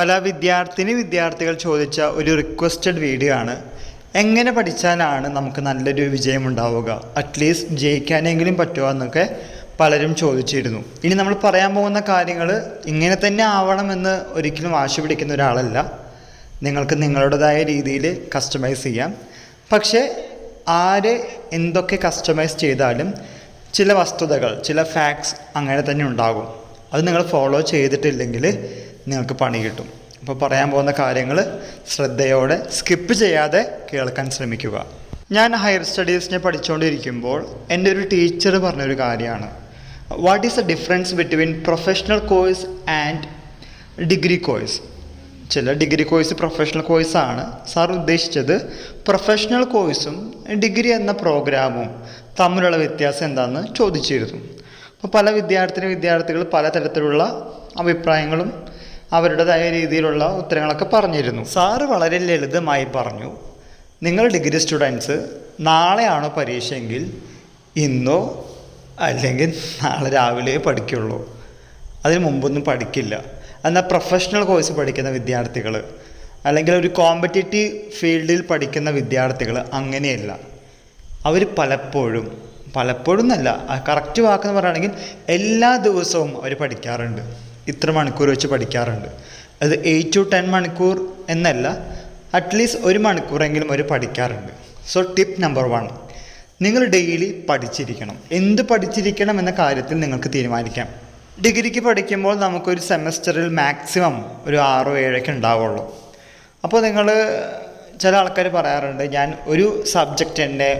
പല വിദ്യാർത്ഥികൾ ചോദിച്ച ഒരു റിക്വസ്റ്റഡ് വീഡിയോ ആണ്. എങ്ങനെ പഠിച്ചാലാണ് നമുക്ക് നല്ലൊരു വിജയം ഉണ്ടാവുക, അറ്റ്ലീസ്റ്റ് ജയിക്കാനെങ്കിലും പറ്റുമോ എന്നൊക്കെ പലരും ചോദിച്ചിരുന്നു. ഇനി നമ്മൾ പറയാൻ പോകുന്ന കാര്യങ്ങൾ ഇങ്ങനെ തന്നെ ആവണമെന്ന് ഒരിക്കലും വാശി പിടിക്കുന്ന ഒരാളല്ല. നിങ്ങൾക്ക് നിങ്ങളുടേതായ രീതിയിൽ കസ്റ്റമൈസ് ചെയ്യാം. പക്ഷേ ആര് എന്തൊക്കെ കസ്റ്റമൈസ് ചെയ്താലും ചില വസ്തുതകൾ, ചില ഫാക്ട്സ് അങ്ങനെ തന്നെ ഉണ്ടാകും. അത് നിങ്ങൾ ഫോളോ ചെയ്തിട്ടില്ലെങ്കിൽ നിങ്ങൾക്ക് പണി കിട്ടും. അപ്പോൾ പറയാൻ പോകുന്ന കാര്യങ്ങൾ ശ്രദ്ധയോടെ സ്കിപ്പ് ചെയ്യാതെ കേൾക്കാൻ ശ്രമിക്കുക. ഞാൻ ഹയർ സ്റ്റഡീസിനെ പഠിച്ചുകൊണ്ടിരിക്കുമ്പോൾ എൻ്റെ ഒരു ടീച്ചർ പറഞ്ഞൊരു കാര്യമാണ്, what is the difference between professional course and degree course. ചില ഡിഗ്രി കോഴ്സ് പ്രൊഫഷണൽ കോഴ്സാണ്. സാർ ഉദ്ദേശിച്ചത് പ്രൊഫഷണൽ കോഴ്സും ഡിഗ്രി എന്ന പ്രോഗ്രാമും തമ്മിലുള്ള വ്യത്യാസം എന്താണെന്ന് ചോദിച്ചിരുന്നു. അപ്പോൾ പല വിദ്യാർത്ഥികൾ പലതരത്തിലുള്ള അഭിപ്രായങ്ങളും അവരുടേതായ രീതിയിലുള്ള ഉത്തരങ്ങളൊക്കെ പറഞ്ഞിരുന്നു. സാറ് വളരെ ലളിതമായി പറഞ്ഞു, നിങ്ങൾ ഡിഗ്രി സ്റ്റുഡൻസ് നാളെയാണോ പരീക്ഷയെങ്കിൽ ഇന്നോ അല്ലെങ്കിൽ നാളെ രാവിലെ പഠിക്കുള്ളൂ, അതിന് മുമ്പൊന്നും പഠിക്കില്ല. എന്നാൽ പ്രൊഫഷണൽ കോഴ്സ് പഠിക്കുന്ന വിദ്യാർത്ഥികൾ അല്ലെങ്കിൽ ഒരു കോമ്പറ്റേറ്റീവ് ഫീൽഡിൽ പഠിക്കുന്ന വിദ്യാർത്ഥികൾ അങ്ങനെയല്ല. അവർ പലപ്പോഴും എന്നല്ല, കറക്റ്റ് വാക്കെന്ന് പറയുകയാണെങ്കിൽ എല്ലാ ദിവസവും അവർ പഠിക്കാറുണ്ട്. ഇത്ര മണിക്കൂർ വെച്ച് പഠിക്കാറുണ്ട്. അത് 8 to 10 മണിക്കൂർ എന്നല്ല, അറ്റ്ലീസ്റ്റ് 1 മണിക്കൂറെങ്കിലും അവർ പഠിക്കാറുണ്ട്. സോ ടിപ്പ് നമ്പർ 1, നിങ്ങൾ ഡെയിലി പഠിച്ചിരിക്കണം. എന്ത് പഠിച്ചിരിക്കണം എന്ന കാര്യത്തിൽ നിങ്ങൾക്ക് തീരുമാനിക്കാം. ഡിഗ്രിക്ക് പഠിക്കുമ്പോൾ നമുക്കൊരു സെമസ്റ്ററിൽ മാക്സിമം ഒരു 6-7 ഉണ്ടാവുള്ളൂ. അപ്പോൾ ചില ആൾക്കാർ പറയാറുണ്ട്, ഞാൻ ഒരു സബ്ജക്റ്റ് എന്നെ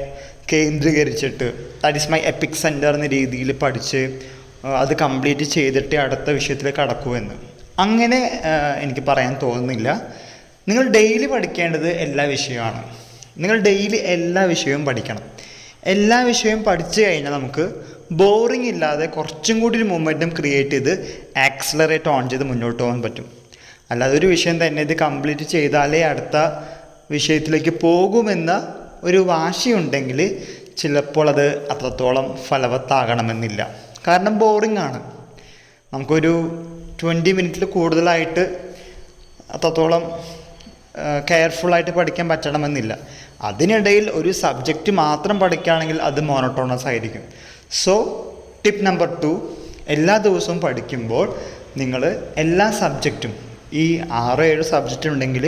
കേന്ദ്രീകരിച്ചിട്ട് that is my epic centre എന്ന രീതിയിൽ പഠിച്ച് അത് കംപ്ലീറ്റ് ചെയ്തിട്ട് അടുത്ത വിഷയത്തിലേക്ക് കടക്കുമെന്ന്. അങ്ങനെ എനിക്ക് പറയാൻ തോന്നുന്നില്ല. നിങ്ങൾ ഡെയിലി പഠിക്കേണ്ടത് എല്ലാ വിഷയമാണ്. നിങ്ങൾ ഡെയിലി എല്ലാ വിഷയവും പഠിക്കണം. എല്ലാ വിഷയവും പഠിച്ചു കഴിഞ്ഞാൽ നമുക്ക് ബോറിംഗ് ഇല്ലാതെ കുറച്ചും കൂടി ഒരു മൊമെൻറ്റം ക്രിയേറ്റ് ചെയ്ത് ആക്സിലറേറ്റ് ഓൺ ചെയ്ത് മുന്നോട്ട് പോകാൻ പറ്റും. അല്ലാതെ ഒരു വിഷയം തന്നെ ഇത് കംപ്ലീറ്റ് ചെയ്താലേ അടുത്ത വിഷയത്തിലേക്ക് പോകുമെന്ന ഒരു വാശിയുണ്ടെങ്കിൽ ചിലപ്പോൾ അത് അത്രത്തോളം ഫലവത്താകണമെന്നില്ല. കാരണം ബോറിംഗ് ആണ്. നമുക്കൊരു 20 മിനിറ്റിൽ കൂടുതലായിട്ട് അത്രത്തോളം കെയർഫുള്ളായിട്ട് പഠിക്കാൻ പറ്റണമെന്നില്ല. അതിനിടയിൽ ഒരു സബ്ജക്റ്റ് മാത്രം പഠിക്കുകയാണെങ്കിൽ അത് മോണോട്ടോണസ് ആയിരിക്കും. സോ ടിപ്പ് നമ്പർ 2, എല്ലാ ദിവസവും പഠിക്കുമ്പോൾ നിങ്ങൾ എല്ലാ സബ്ജക്റ്റും, ഈ 6-7 സബ്ജക്റ്റ് ഉണ്ടെങ്കിൽ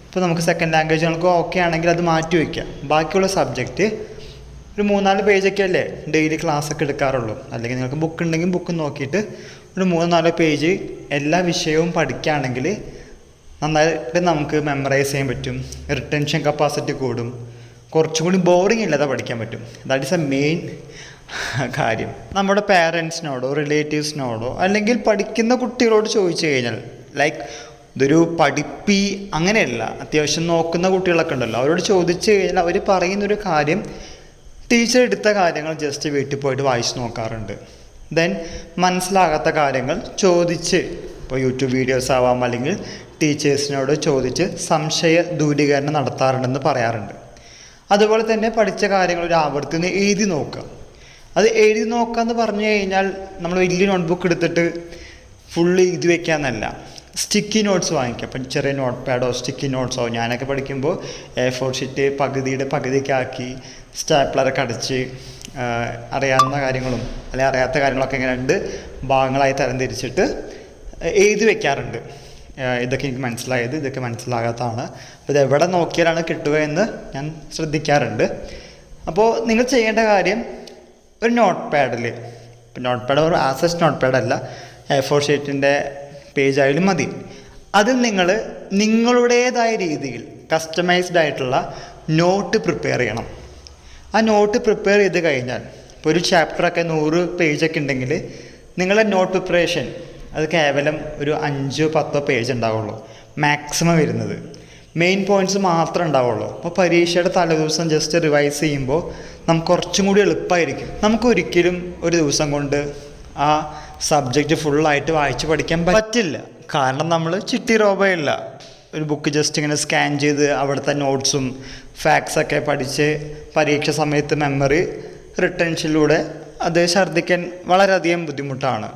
ഇപ്പോൾ നമുക്ക് സെക്കൻഡ് ലാംഗ്വേജ് നമുക്ക് ഓക്കെ ആണെങ്കിൽ അത് മാറ്റി വയ്ക്കാം. ബാക്കിയുള്ള സബ്ജക്റ്റ് ഒരു 3-4 പേജൊക്കെ അല്ലേ ഡെയിലി ക്ലാസ്സൊക്കെ എടുക്കാറുള്ളൂ. അല്ലെങ്കിൽ നിങ്ങൾക്ക് ബുക്ക് ഉണ്ടെങ്കിൽ ബുക്ക് നോക്കിയിട്ട് ഒരു 3-4 പേജ് എല്ലാ വിഷയവും പഠിക്കുകയാണെങ്കിൽ നന്നായിട്ട് നമുക്ക് മെമ്മറൈസ് ചെയ്യാൻ പറ്റും. റിട്ടൻഷൻ കപ്പാസിറ്റി കൂടും. കുറച്ചും കൂടി ബോറിംഗ് ഇല്ലാതെ പഠിക്കാൻ പറ്റും. ദാറ്റ് ഈസ് എ മെയിൻ കാര്യം. നമ്മുടെ പാരൻസിനോടോ റിലേറ്റീവ്സിനോടോ അല്ലെങ്കിൽ പഠിക്കുന്ന കുട്ടികളോട് ചോദിച്ചു കഴിഞ്ഞാൽ, ലൈക്ക് ഇതൊരു പഠിപ്പി അങ്ങനെയല്ല, അത്യാവശ്യം നോക്കുന്ന കുട്ടികളൊക്കെ ഉണ്ടല്ലോ, അവരോട് ചോദിച്ചു കഴിഞ്ഞാൽ അവർ പറയുന്നൊരു കാര്യം ടീച്ചർ എടുത്ത കാര്യങ്ങൾ ജസ്റ്റ് വീട്ടിൽ പോയിട്ട് വായിച്ച് നോക്കാറുണ്ട്. ദെൻ മനസ്സിലാകാത്ത കാര്യങ്ങൾ ചോദിച്ച്, ഇപ്പോൾ യൂട്യൂബ് വീഡിയോസ് ആവാം അല്ലെങ്കിൽ ടീച്ചേഴ്സിനോട് ചോദിച്ച് സംശയ ദൂരീകരണം നടത്താറുണ്ടെന്ന് പറയാറുണ്ട്. അതുപോലെ തന്നെ പഠിച്ച കാര്യങ്ങൾ ഒരു ആവർത്തി എഴുതി നോക്കുക. അത് എഴുതി നോക്കുക എന്ന് പറഞ്ഞു കഴിഞ്ഞാൽ നമ്മൾ വലിയ നോട്ട്ബുക്ക് എടുത്തിട്ട് ഫുള്ള് എഴുതി വയ്ക്കാമെന്നല്ല, സ്റ്റിക്കി നോട്ട്സ് വാങ്ങിക്കുക. അപ്പം ചെറിയ നോട്ട് പാഡോ സ്റ്റിക്കി നോട്ട്സോ, ഞാനൊക്കെ പഠിക്കുമ്പോൾ A4 ഷീറ്റ് പകുതിക്കാക്കി സ്റ്റാപ്ലറൊക്കെ അടച്ച് അറിയാവുന്ന കാര്യങ്ങളും അല്ലെങ്കിൽ അറിയാത്ത കാര്യങ്ങളൊക്കെ ഇങ്ങനെ 2 ഭാഗങ്ങളായി തരംതിരിച്ചിട്ട് എഴുതി വയ്ക്കാറുണ്ട്. ഇതൊക്കെ എനിക്ക് മനസ്സിലായത്, ഇതൊക്കെ മനസ്സിലാകാത്തതാണ്, അപ്പോൾ ഇത് എവിടെ നോക്കിയാലാണ് കിട്ടുക എന്ന് ഞാൻ ശ്രദ്ധിക്കാറുണ്ട്. അപ്പോൾ നിങ്ങൾ ചെയ്യേണ്ട കാര്യം, ഒരു നോട്ട് പാഡിൽ, ഇപ്പം നോട്ട് പാഡ് ഒരു ആസസ് നോട്ട് പാഡല്ല, A4 ഷീറ്റിൻ്റെ പേജ് ആയാലും മതി, അതിൽ നിങ്ങളുടേതായ രീതിയിൽ കസ്റ്റമൈസ്ഡ് ആയിട്ടുള്ള നോട്ട് പ്രിപ്പയർ ചെയ്യണം. ആ നോട്ട് പ്രിപ്പയർ ചെയ്ത് കഴിഞ്ഞാൽ, ഇപ്പോൾ ഒരു ചാപ്റ്ററൊക്കെ 100 പേജൊക്കെ ഉണ്ടെങ്കിൽ നിങ്ങളുടെ നോട്ട് പ്രിപ്പറേഷൻ അത് കേവലം ഒരു 5-10 പേജ് ഉണ്ടാവുള്ളൂ മാക്സിമം വരുന്നത്. മെയിൻ പോയിൻറ്റ്സ് മാത്രമേ ഉണ്ടാവുള്ളൂ. അപ്പോൾ പരീക്ഷയുടെ തലേദിവസം ജസ്റ്റ് റിവൈസ് ചെയ്യുമ്പോൾ നമുക്ക് കുറച്ചും കൂടി എളുപ്പമായിരിക്കും. നമുക്കൊരിക്കലും ഒരു ദിവസം കൊണ്ട് ആ സബ്ജക്റ്റ് ഫുള്ളായിട്ട് വായിച്ച് പഠിക്കാൻ പറ്റില്ല. കാരണം നമ്മൾ ചിട്ടി റോബയല്ല, ഒരു ബുക്ക് ജസ്റ്റ് ഇങ്ങനെ സ്കാൻ ചെയ്ത് അവിടുത്തെ നോട്ട്സും ഫാക്ട്സൊക്കെ പഠിച്ച് പരീക്ഷ സമയത്ത് മെമ്മറി റിട്ടൻഷനിലൂടെ അത് ഛർദ്ദിക്കാൻ വളരെയധികം ബുദ്ധിമുട്ടാണ്.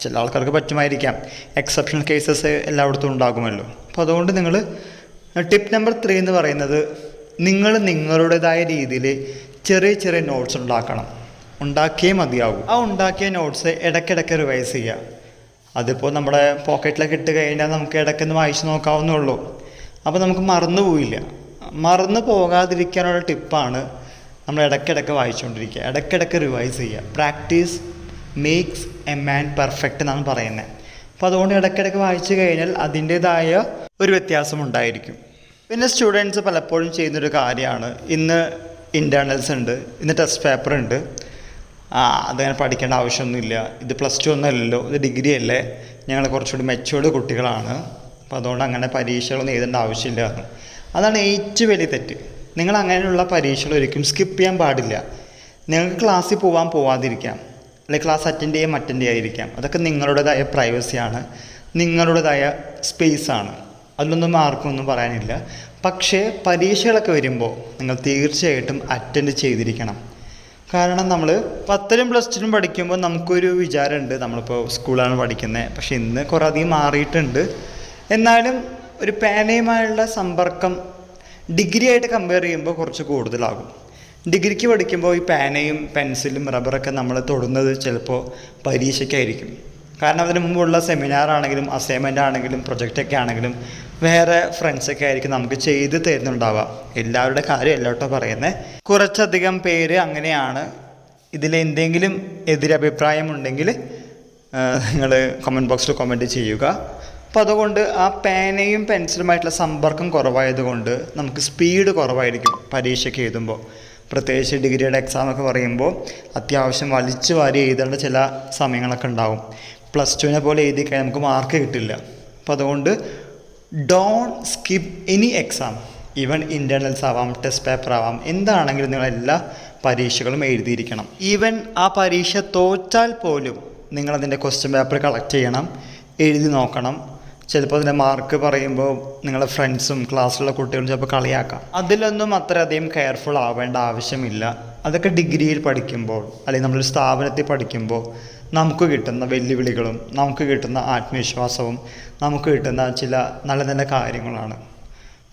ചില ആൾക്കാർക്ക് പറ്റുമായിരിക്കാം, എക്സെപ്ഷണൽ കേസസ് എല്ലായിടത്തും ഉണ്ടാകുമല്ലോ. അപ്പോൾ അതുകൊണ്ട് നിങ്ങൾ ടിപ്പ് നമ്പർ 3 എന്ന് പറയുന്നത്, നിങ്ങൾ നിങ്ങളുടേതായ രീതിയിൽ ചെറിയ ചെറിയ നോട്ട്സ് ഉണ്ടാക്കിയേ മതിയാകും. ആ ഉണ്ടാക്കിയ നോട്ട്സ് ഇടയ്ക്കിടയ്ക്ക് റിവൈസ് ചെയ്യുക. അതിപ്പോൾ നമ്മുടെ പോക്കറ്റിലൊക്കെ ഇട്ട് കഴിഞ്ഞാൽ നമുക്ക് ഇടയ്ക്കൊന്ന് വായിച്ച് നോക്കാവുന്നേ ഉള്ളൂ. അപ്പോൾ നമുക്ക് മറന്നു പോകാതിരിക്കാനുള്ള ടിപ്പാണ് നമ്മൾ ഇടയ്ക്കിടയ്ക്ക് വായിച്ചുകൊണ്ടിരിക്കുക, ഇടയ്ക്കിടയ്ക്ക് റിവൈസ് ചെയ്യുക. Practice makes a man perfect എന്നാണ് പറയുന്നത്. അപ്പോൾ അതുകൊണ്ട് ഇടയ്ക്കിടയ്ക്ക് വായിച്ചു കഴിഞ്ഞാൽ അതിൻ്റേതായ ഒരു വ്യത്യാസം ഉണ്ടായിരിക്കും. പിന്നെ സ്റ്റുഡൻസ് പലപ്പോഴും ചെയ്യുന്നൊരു കാര്യമാണ്, ഇന്ന് ഇൻറ്റേർണൽസ് ഉണ്ട്, ഇന്ന് ടെസ്റ്റ് പേപ്പർ ഉണ്ട്, അതങ്ങനെ പഠിക്കേണ്ട ആവശ്യമൊന്നുമില്ല, ഇത് +2 ഒന്നുമല്ലല്ലോ, ഇത് ഡിഗ്രി അല്ലേ, ഞങ്ങൾ കുറച്ചുകൂടി മെച്യൂർഡ് കുട്ടികളാണ്, അപ്പോൾ അതുകൊണ്ട് അങ്ങനെ പരീക്ഷകളൊന്നും എഴുതേണ്ട ആവശ്യമില്ല. അതാണ് ഏറ്റവും വലിയ തെറ്റ്. നിങ്ങൾ അങ്ങനെയുള്ള പരീക്ഷകൾ ഒരിക്കലും സ്കിപ്പ് ചെയ്യാൻ പാടില്ല. നിങ്ങൾക്ക് ക്ലാസ്സിൽ പോവാതിരിക്കാം, അല്ലെങ്കിൽ ക്ലാസ് അറ്റൻഡ് ചെയ്യാതിരിക്കാം. അതൊക്കെ നിങ്ങളുടേതായ പ്രൈവസിയാണ്, നിങ്ങളുടേതായ സ്പേസാണ്. അതിലൊന്നും ആർക്കൊന്നും പറയാനില്ല. പക്ഷേ പരീക്ഷകളൊക്കെ വരുമ്പോൾ നിങ്ങൾ തീർച്ചയായിട്ടും അറ്റൻഡ് ചെയ്തിരിക്കണം. കാരണം നമ്മൾ 10ലും +2ലും പഠിക്കുമ്പോൾ നമുക്കൊരു വിചാരമുണ്ട്, നമ്മളിപ്പോൾ സ്കൂളാണ് പഠിക്കുന്നത്, പക്ഷേ ഇന്ന് കുറേ അധികം മാറിയിട്ടുണ്ട്. എന്നാലും ഒരു പേനയുമായുള്ള സമ്പർക്കം ഡിഗ്രി ആയിട്ട് കമ്പയർ ചെയ്യുമ്പോൾ കുറച്ച് കൂടുതലാകും. ഡിഗ്രിക്ക് പഠിക്കുമ്പോൾ ഈ പേനയും പെൻസിലും റബ്ബറൊക്കെ നമ്മൾ തൊടുന്നത് ചിലപ്പോൾ പരീക്ഷയ്ക്കായിരിക്കും. കാരണം അതിന് മുമ്പുള്ള സെമിനാർ ആണെങ്കിലും അസൈൻമെൻ്റ് ആണെങ്കിലും പ്രൊജക്റ്റൊക്കെ ആണെങ്കിലും വേറെ ഫ്രണ്ട്സൊക്കെ ആയിരിക്കും നമുക്ക് ചെയ്ത് തരുന്നുണ്ടാവുക. എല്ലാവരുടെ കാര്യം എല്ലാട്ടോ പറയുന്നത്. കുറച്ചധികം പേര് അങ്ങനെയാണ്. ഇതിലെന്തെങ്കിലും എതിരഭിപ്രായം ഉണ്ടെങ്കിൽ നിങ്ങൾ കമൻറ്റ് ബോക്സിൽ കമൻറ്റ് ചെയ്യുക. അപ്പോൾ അതുകൊണ്ട് ആ പേനയും പെൻസിലുമായിട്ടുള്ള സമ്പർക്കം കുറവായതുകൊണ്ട് നമുക്ക് സ്പീഡ് കുറവായിരിക്കും പരീക്ഷയ്ക്ക് എഴുതുമ്പോൾ. പ്രത്യേകിച്ച് ഡിഗ്രിയുടെ എക്സാമൊക്കെ പറയുമ്പോൾ അത്യാവശ്യം വലിച്ചു വാരി എഴുതേണ്ട ചില സമയങ്ങളൊക്കെ ഉണ്ടാവും. +2നെ പോലെ എഴുതി കഴിഞ്ഞാൽ നമുക്ക് മാർക്ക് കിട്ടില്ല. അപ്പോൾ അതുകൊണ്ട് don't skip any exam. Even internals ആവാം, ടെസ്റ്റ് പേപ്പർ ആവാം, എന്താണെങ്കിലും നിങ്ങളെല്ലാ പരീക്ഷകളും എഴുതിയിരിക്കണം. ഈവൻ ആ പരീക്ഷ തോറ്റാൽ പോലും നിങ്ങളതിൻ്റെ ക്വസ്റ്റ്യൻ പേപ്പർ കളക്ട് ചെയ്യണം, എഴുതി നോക്കണം. ചിലപ്പോൾ അതിൻ്റെ മാർക്ക് പറയുമ്പോൾ നിങ്ങളുടെ ഫ്രണ്ട്സും ക്ലാസ്സിലുള്ള കുട്ടികളും ചിലപ്പോൾ കളിയാക്കാം. അതിലൊന്നും അത്രയധികം കെയർഫുൾ ആവേണ്ട ആവശ്യമില്ല. അതൊക്കെ ഡിഗ്രിയിൽ പഠിക്കുമ്പോൾ അല്ലെങ്കിൽ നമ്മളൊരു സ്ഥാപനത്തിൽ പഠിക്കുമ്പോൾ നമുക്ക് കിട്ടുന്ന വെല്ലുവിളികളും നമുക്ക് കിട്ടുന്ന ആത്മവിശ്വാസവും നമുക്ക് കിട്ടുന്ന ചില നല്ല നല്ല കാര്യങ്ങളാണ്.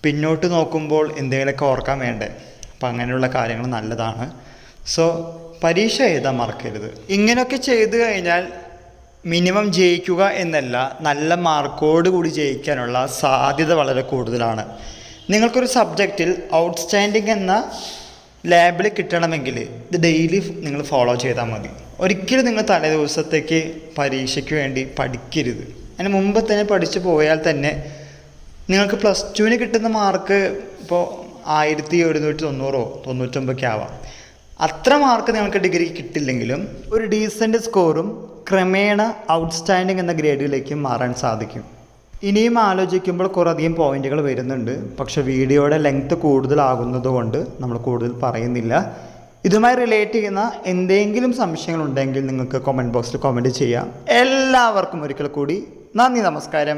പിന്നോട്ട് നോക്കുമ്പോൾ എന്തെങ്കിലുമൊക്കെ ഓർക്കാൻ വേണ്ടേ? അപ്പോൾ അങ്ങനെയുള്ള കാര്യങ്ങൾ നല്ലതാണ്. സോ പരീക്ഷ എഴുതാൻ മറക്കരുത്. ഇങ്ങനെയൊക്കെ ചെയ്തു കഴിഞ്ഞാൽ മിനിമം ജയിക്കുക എന്നല്ല, നല്ല മാർക്കോട് കൂടി ജയിക്കാനുള്ള സാധ്യത വളരെ കൂടുതലാണ്. നിങ്ങൾക്കൊരു സബ്ജക്റ്റിൽ ഔട്ട്സ്റ്റാൻഡിങ് എന്ന ലേബിൾ കിട്ടണമെങ്കിൽ ഇത് ഡെയിലി നിങ്ങൾ ഫോളോ ചെയ്താൽ മതി. ഒരിക്കലും നിങ്ങൾ തലേ ദിവസത്തേക്ക് പരീക്ഷയ്ക്ക് വേണ്ടി പഠിക്കരുത്. അതിന് മുമ്പ് തന്നെ പഠിച്ചു പോയാൽ തന്നെ നിങ്ങൾക്ക് +2ന് കിട്ടുന്ന മാർക്ക് ഇപ്പോൾ 1790 99 ആവാം. അത്ര മാർക്ക് നിങ്ങൾക്ക് ഡിഗ്രിക്ക് കിട്ടില്ലെങ്കിലും ഒരു ഡീസൻറ്റ് സ്കോറും ക്രമേണ ഔട്ട്സ്റ്റാൻഡിങ് എന്ന ഗ്രേഡിലേക്ക് മാറാൻ സാധിക്കും. ഇനിയും ആലോചിക്കുമ്പോൾ കുറേയധികം പോയിന്റുകൾ വരുന്നുണ്ട്. പക്ഷേ വീഡിയോയുടെ ലെങ്ത്ത് കൂടുതലാകുന്നത് കൊണ്ട് നമ്മൾ കൂടുതൽ പറയുന്നില്ല. ഇതുമായി റിലേറ്റ് ചെയ്യുന്ന എന്തെങ്കിലും സംശയങ്ങളുണ്ടെങ്കിൽ നിങ്ങൾക്ക് കമൻറ്റ് ബോക്സിൽ കമൻറ്റ് ചെയ്യാം. എല്ലാവർക്കും ഒരിക്കൽ കൂടി നന്ദി, നമസ്കാരം.